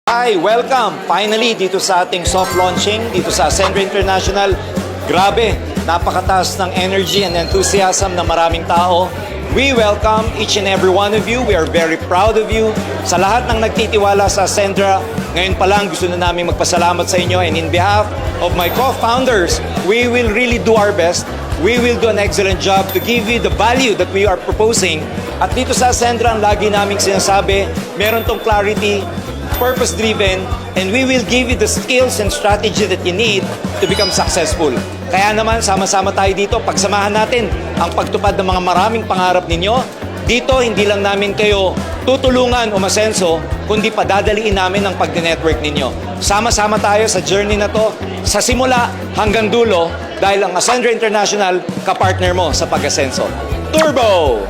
Hi, welcome! Finally, dito sa ating soft launching, dito sa Ascendra International. Grabe, napakataas ng energy and enthusiasm ng maraming tao. We welcome each and every one of you. We are very proud of you. Sa lahat ng nagtitiwala sa Ascendra, ngayon pa lang gusto na namin magpasalamat sa inyo. And in behalf of my co-founders, we will really do our best. We will do an excellent job to give you the value that we are proposing. At dito sa Ascendra, ang lagi naming sinasabi, meron tong clarity, purpose-driven, and we will give you the skills and strategy that you need to become successful. Kaya naman, sama-sama tayo dito, pagsamahan natin ang pagtupad ng mga maraming pangarap ninyo. Dito, hindi lang namin kayo tutulungan o masenso, kundi padadaliin namin ang pag-network ninyo. Sama-sama tayo sa journey na to, sa simula hanggang dulo, dahil ang Ascendra International, kapartner mo sa pag-asenso. Turbo!